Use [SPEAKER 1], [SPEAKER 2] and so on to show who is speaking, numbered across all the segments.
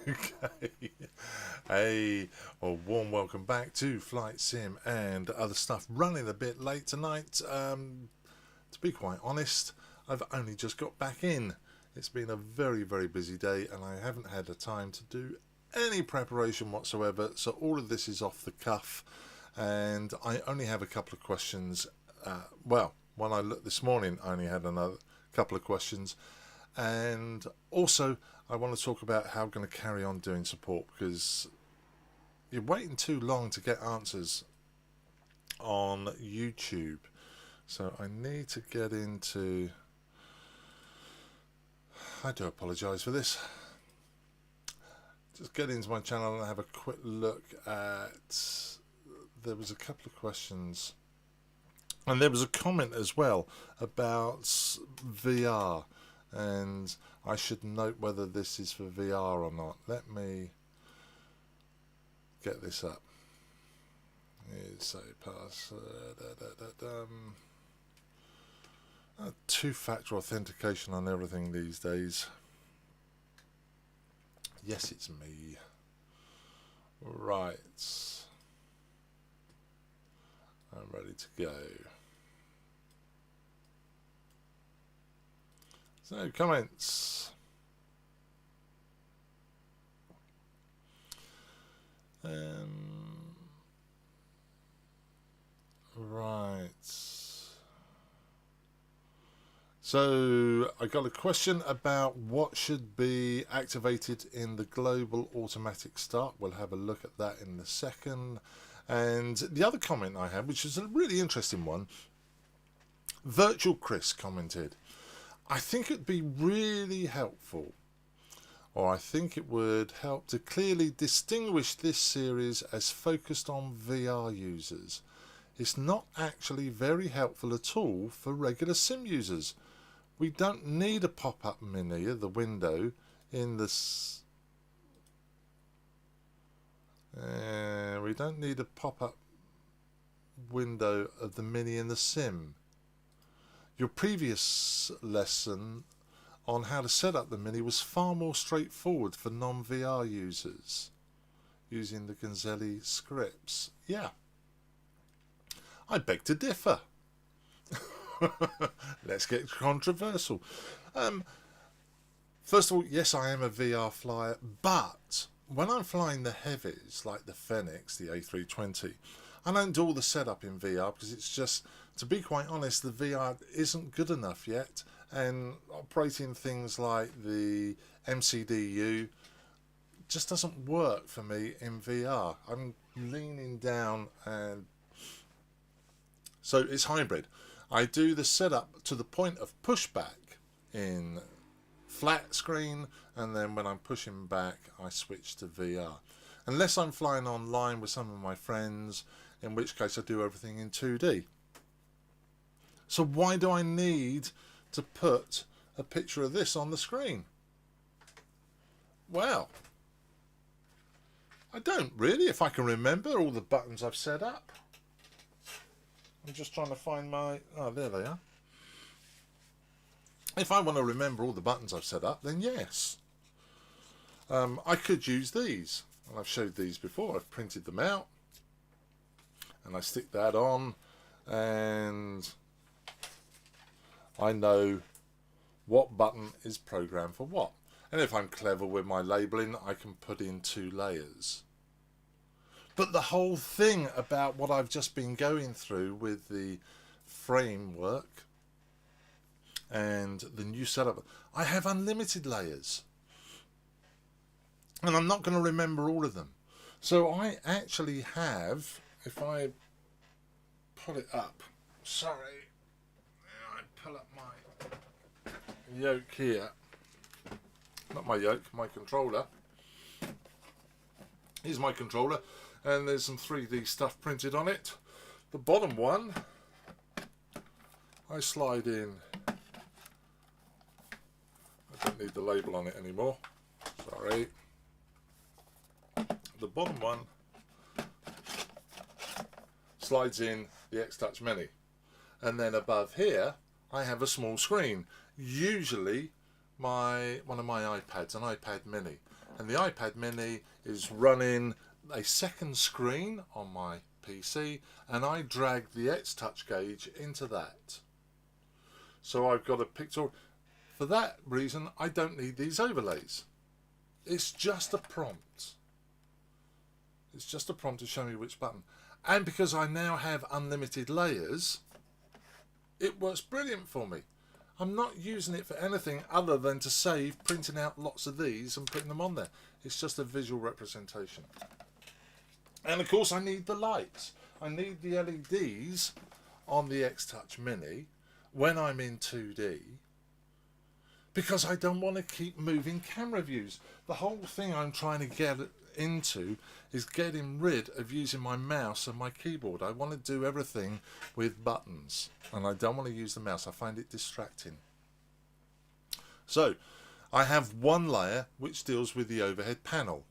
[SPEAKER 1] Okay. Hey, well, warm welcome back to Flight Sim and other stuff. Running a bit late tonight. To be quite honest, I've only just got back in. It's been a very, very busy day and I haven't had the time to do any preparation whatsoever. So all of this is off the cuff and I only have a couple of questions. When I looked this morning, I only had another couple of questions. And also, I want to talk about how I'm going to carry on doing support because you're waiting too long to get answers on YouTube. So I need to get into. I do apologise for this. Just get into my channel and have a quick look at. There was a couple of questions. And there was a comment as well about VR. And I should note whether this is for VR or not. Let me get this up. It's a pass. Two-factor authentication on everything these days. Yes, it's me. Right. I'm ready to go. So, comments. Right. So, I got a question about what should be activated in the global automatic start. We'll have a look at that in a second. And the other comment I had, which is a really interesting one, Virtual Chris commented, I think it'd be really helpful, or I think it would help to clearly distinguish this series as focused on VR users. It's not actually very helpful at all for regular sim users. We don't need a pop-up menu of the window in this. We don't need a pop-up window of the mini in the sim. Your previous lesson on how to set up the mini was far more straightforward for non-VR users using the Gonzelli scripts. Yeah, I beg to differ. Let's get controversial. First of all, yes, I am a VR flyer, but when I'm flying the heavies like the Phoenix, the A320, I don't do all the setup in VR because it's just, to be quite honest, the VR isn't good enough yet, and operating things like the MCDU just doesn't work for me in VR. I'm leaning down, and so it's hybrid. I do the setup to the point of pushback in flat screen, and then when I'm pushing back I switch to VR. Unless I'm flying online with some of my friends, in which case I do everything in 2D. So why do I need to put a picture of this on the screen? Well, I don't really, if I can remember all the buttons I've set up. I'm just trying to find my... Oh, there they are. If I want to remember all the buttons I've set up, then yes. I could use these. And I've showed these before. I've printed them out. And I stick that on. And I know what button is programmed for what. And if I'm clever with my labeling, I can put in 2 layers. But the whole thing about what I've just been going through with the framework and the new setup, I have unlimited layers. And I'm not going to remember all of them. So I actually have, if I pull it up, sorry, I pull up my yoke here, not my yoke, my controller. Here's my controller, and there's some 3D stuff printed on it. The bottom one, I slide in. I don't need the label on it anymore, sorry. The bottom one slides in the X-Touch Mini, and then above here I have a small screen, usually one of my iPads, an iPad Mini, and the iPad Mini is running a second screen on my PC, and I dragged the X Touch gauge into that. So I've got a picture. For that reason, I don't need these overlays. It's just a prompt. It's just a prompt to show me which button. And because I now have unlimited layers, it works brilliant for me. I'm not using it for anything other than to save printing out lots of these and putting them on there. It's just a visual representation. And of course I need the lights. I need the LEDs on the X Touch Mini when I'm in 2D, because I don't want to keep moving camera views. The whole thing I'm trying to get into is getting rid of using my mouse and my keyboard. I want to do everything with buttons, and I don't want to use the mouse. I find it distracting. So I have one layer which deals with the overhead panel.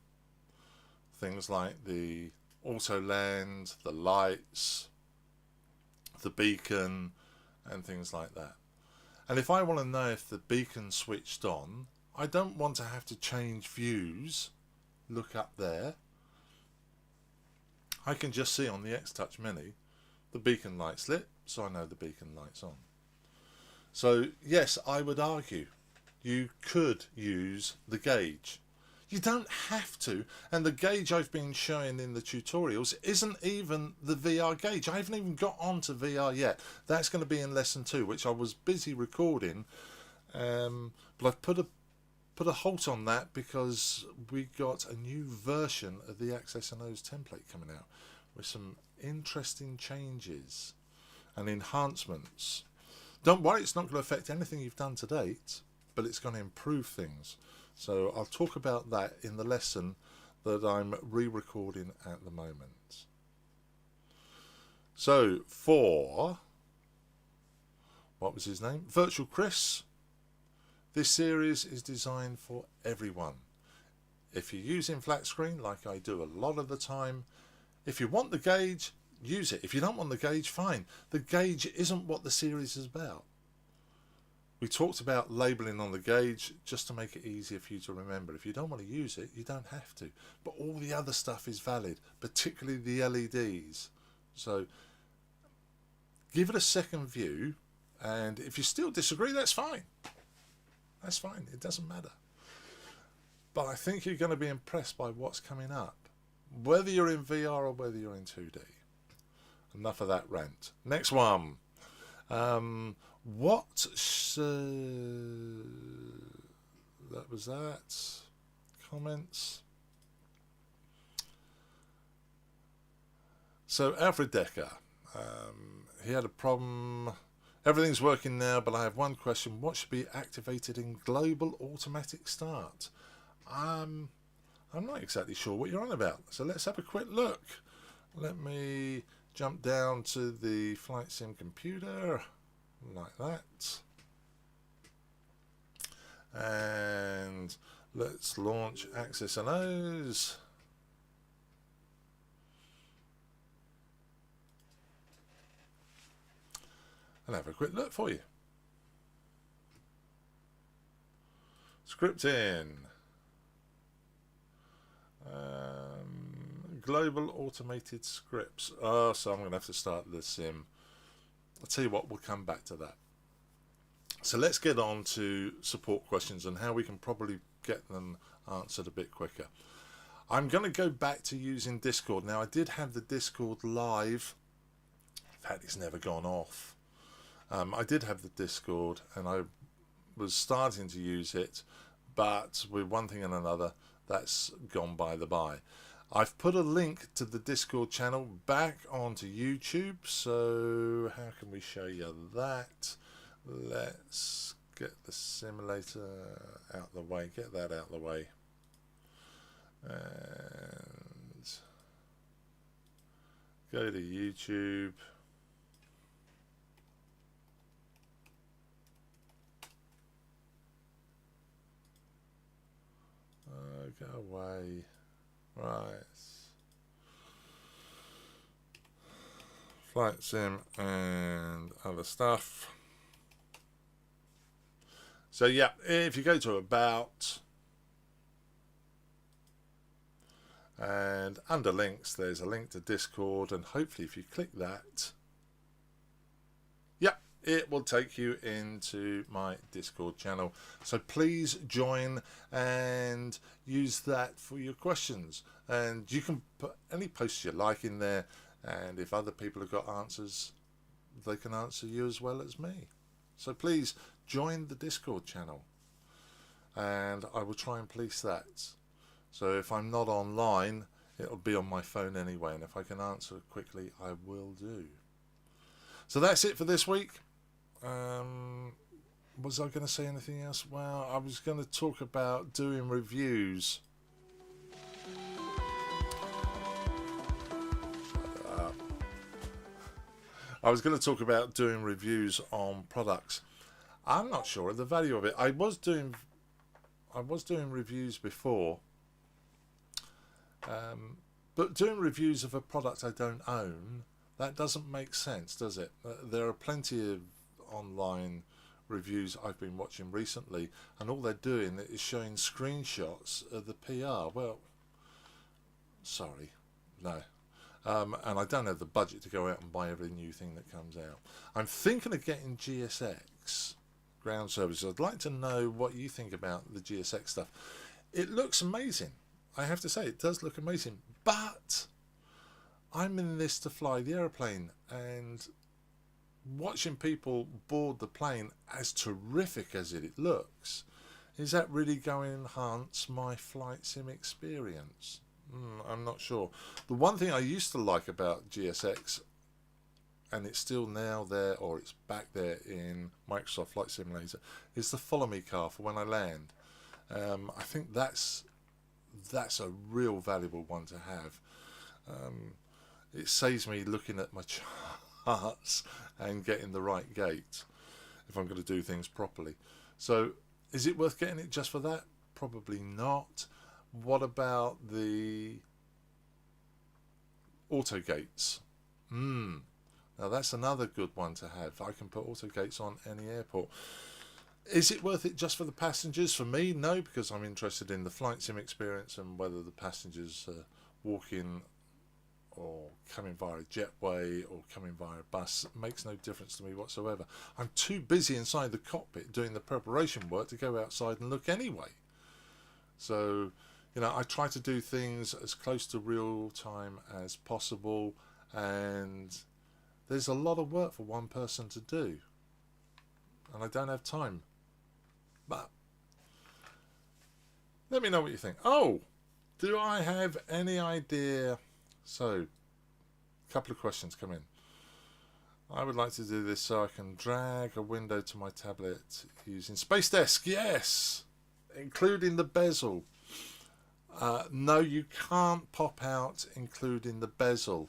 [SPEAKER 1] Things like the auto lens, the lights, the beacon, and things like that. And if I want to know if the beacon's switched on, I don't want to have to change views. Look up there. I can just see on the X Touch Mini the beacon light's lit, so I know the beacon light's on. So yes, I would argue you could use the gauge. You don't have to, and the gauge I've been showing in the tutorials isn't even the VR gauge. I haven't even got onto VR yet. That's going to be in lesson 2, which I was busy recording, but I've put a halt on that because we got a new version of the Access and O's template coming out with some interesting changes and enhancements. Don't worry, it's not going to affect anything you've done to date, but it's going to improve things. So I'll talk about that in the lesson that I'm re-recording at the moment. So for, what was his name? Virtual Chris. This series is designed for everyone. If you're using flat screen, like I do a lot of the time, if you want the gauge, use it. If you don't want the gauge, fine. The gauge isn't what the series is about. We talked about labelling on the gauge just to make it easier for you to remember. If you don't want to use it, you don't have to. But all the other stuff is valid, particularly the LEDs. So give it a second view, and if you still disagree, that's fine. That's fine, it doesn't matter. But I think you're going to be impressed by what's coming up, whether you're in VR or whether you're in 2D. Enough of that rant. Next one. That was that. Comments. So Alfred Decker, he had a problem. Everything's working now, but I have one question. What should be activated in global automatic start? I'm not exactly sure what you're on about. So let's have a quick look. Let me jump down to the flight sim computer, like that. And let's launch Access and O's. And have a quick look for you. Scripting. Global automated scripts. Oh, so I'm going to have to start the sim. I'll tell you what, we'll come back to that. So let's get on to support questions and how we can probably get them answered a bit quicker. I'm going to go back to using Discord. Now, I did have the Discord live. In fact, it's never gone off. I did have the Discord and I was starting to use it, but with one thing and another, that's gone by the by. I've put a link to the Discord channel back onto YouTube, so how can we show you that? Let's get the simulator out the way, get that out the way. And go to YouTube. Go away. Right. Flight sim and other stuff. So yeah, if you go to About, and under links there's a link to Discord, and hopefully if you click that, yeah, it will take you into my Discord channel. So please join and use that for your questions, and you can put any posts you like in there, and if other people have got answers, they can answer you as well as me. So please join the Discord channel, and I will try and police that. So if I'm not online, it'll be on my phone anyway, and if I can answer quickly, I will do. So that's it for this week. Was I going to say anything else? Well, I was going to talk about doing reviews. I was going to talk about doing reviews on products. I'm not sure of the value of it. I was doing reviews before, but doing reviews of a product I don't own, that doesn't make sense, does it? There are plenty of online reviews I've been watching recently, and all they're doing is showing screenshots of the PR. Well, sorry, no. And I don't have the budget to go out and buy every new thing that comes out. I'm thinking of getting GSX ground services. I'd like to know what you think about the GSX stuff. It looks amazing. I have to say, it does look amazing. But I'm in this to fly the aeroplane, and watching people board the plane, as terrific as it looks, is that really going to enhance my flight sim experience? I'm not sure. The one thing I used to like about GSX, and it's still now there, or it's back there in Microsoft Flight Simulator, is the follow me car for when I land. I think that's a real valuable one to have. It saves me looking at my charts and getting the right gate if I'm going to do things properly. So is it worth getting it just for that? Probably not. What about the auto gates? Now that's another good one to have. I can put auto gates on any airport. Is it worth it just for the passengers? For me, no, because I'm interested in the flight sim experience, and whether the passengers walk in or coming via a jetway or coming via a bus makes no difference to me whatsoever. I'm too busy inside the cockpit doing the preparation work to go outside and look anyway. So, you know, I try to do things as close to real time as possible, and there's a lot of work for one person to do, and I don't have time. But let me know what you think. Oh, do I have any idea? So, a couple of questions come in. I would like to do this so I can drag a window to my tablet using Space Desk. Yes, including the bezel. No, you can't pop out including the bezel.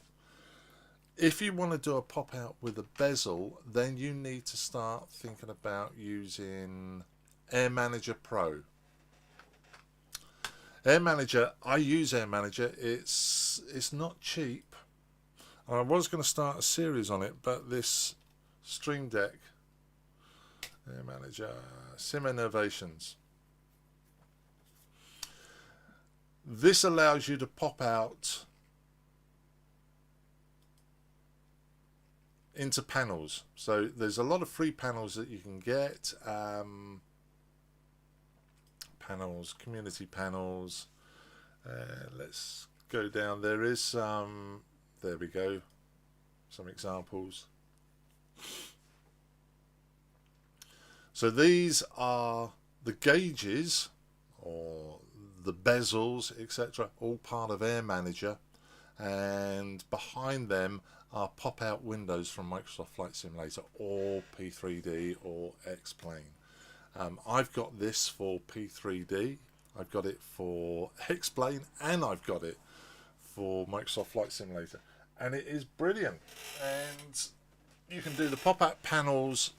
[SPEAKER 1] If you want to do a pop out with a bezel, then you need to start thinking about using Air Manager Pro. Air Manager, I use Air Manager. It's not cheap. I was going to start a series on it, but this Stream Deck, Air Manager, Sim Innovations. This allows you to pop out into panels. So there's a lot of free panels that you can get. Panels, community panels. Let's go down. There is some, there we go, some examples. So these are the gauges or the bezels, etc., all part of Air Manager, and behind them are pop-out windows from Microsoft Flight Simulator or P3D or X-Plane. I've got this for P3D, I've got it for X-Plane, and I've got it for Microsoft Flight Simulator, and it is brilliant. And you can do the pop-out panels.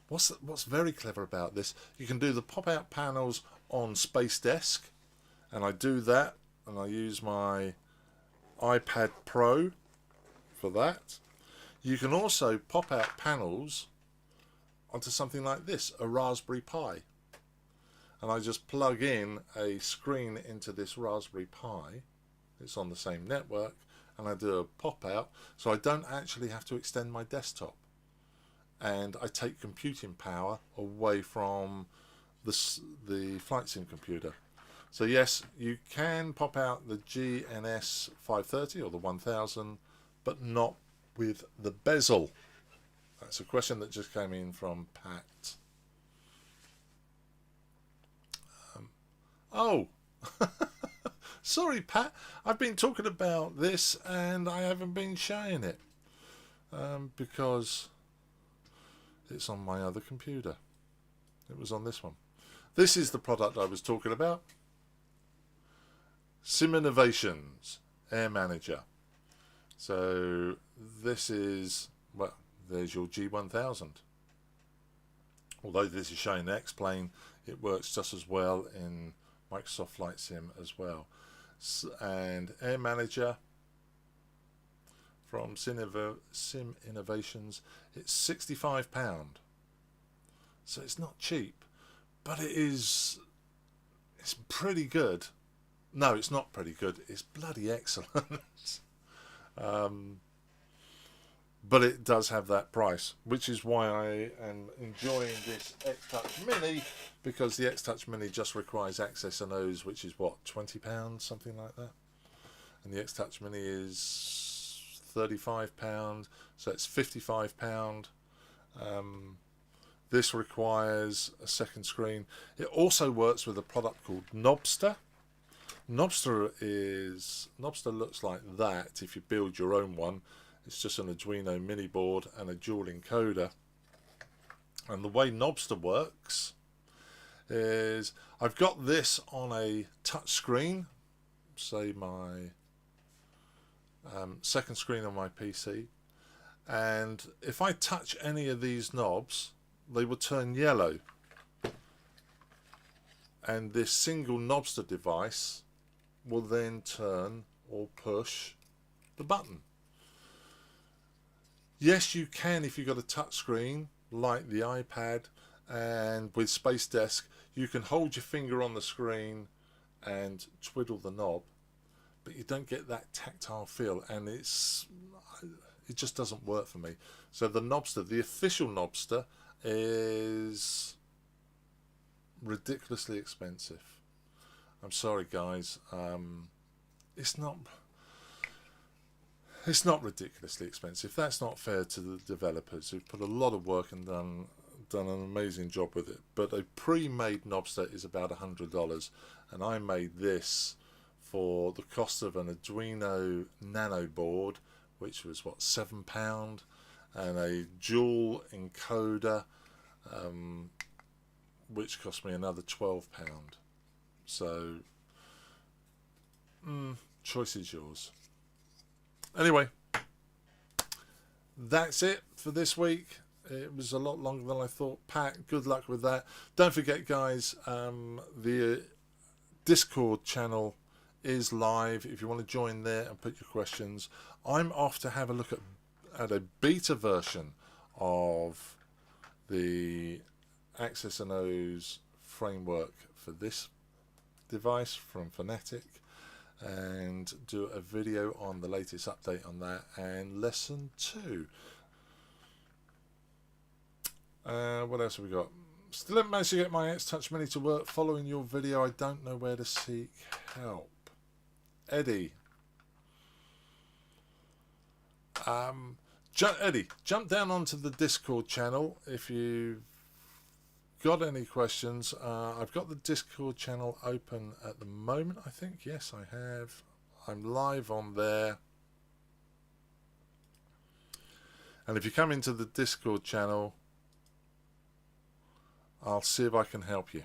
[SPEAKER 1] What's very clever about this, you can do the pop-out panels on Space Desk, and I do that, and I use my iPad Pro for that. You can also pop out panels onto something like this, a Raspberry Pi. and I just plug in a screen into this Raspberry Pi. It's on the same network, and I do a pop out, so I don't actually have to extend my desktop, and I take computing power away from the flight sim computer. So yes, you can pop out the GNS 530 or the 1000, but not with the bezel. That's a question that just came in from Pat. Oh, sorry Pat, I've been talking about this and I haven't been showing it because it's on my other computer. It was on this one. This is the product I was talking about. Sim Innovations Air Manager. So this is, well, there's your G1000. Although this is showing the X-Plane, it works just as well in Microsoft Flight Sim as well. And Air Manager from Sim Innovations, it's £65. So it's not cheap, but it's pretty good. No, it's not pretty good. It's bloody excellent. But it does have that price, which is why I am enjoying this X-Touch Mini, because the X-Touch Mini just requires access and O's, which is what, £20, something like that. And the X-Touch Mini is £35, so it's £55. This requires a second screen. It also works with a product called Knobster. Knobster looks like that if you build your own one. It's just an Arduino mini board and a dual encoder. And the way Knobster works is I've got this on a touch screen, say my second screen on my PC, and if I touch any of these knobs, they will turn yellow, and this single Knobster device will then turn or push the button. Yes, you can, if you've got a touch screen like the iPad, and with Space Desk you can hold your finger on the screen and twiddle the knob, but you don't get that tactile feel, and it just doesn't work for me. So the Knobster, the official Knobster, is ridiculously expensive. I'm sorry guys, it's not ridiculously expensive. That's not fair to the developers who've put a lot of work and done an amazing job with it. But a pre-made Knobster is about $100, and I made this for the cost of an Arduino Nano board, which was what, £7, and a dual encoder, which cost me another £12. So choice is yours. Anyway, that's it for this week. It was a lot longer than I thought. Pat, good luck with that. Don't forget guys, the Discord channel is live if you want to join there and put your questions. I'm off to have a look at a beta version of the Access and O's framework for this device from Phonetic, and do a video on the latest update on that and lesson 2. What else have we got? Still haven't managed to get my X-Touch Mini to work following your video. I don't know where to seek help. Eddie, Eddie, jump down onto the Discord channel if you've got any questions. I've got the Discord channel open at the moment, I think. Yes, I have. I'm live on there. And if you come into the Discord channel, I'll see if I can help you.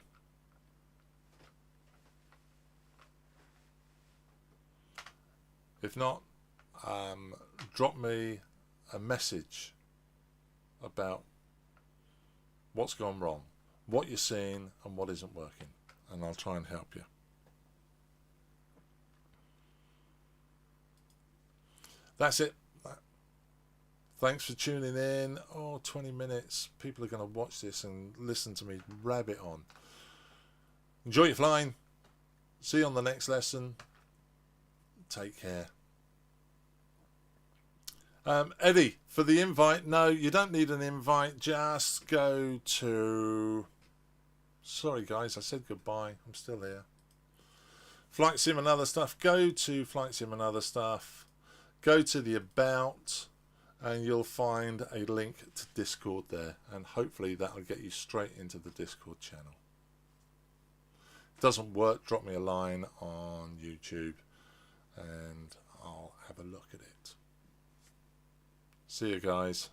[SPEAKER 1] If not, drop me a message about what's gone wrong, what you're seeing and what isn't working, and I'll try and help you. That's it. Thanks for tuning in. 20 minutes. People are going to watch this and listen to me rabbit on. Enjoy your flying. See you on the next lesson. Take care. Eddie, for the invite, no, you don't need an invite. Just go to... Sorry, guys, I said goodbye. I'm still here. Flight Sim and other stuff. Go to Flight Sim and other stuff. Go to the About, and you'll find a link to Discord there. And hopefully that'll get you straight into the Discord channel. Doesn't work, drop me a line on YouTube and I'll have a look at it. See you guys.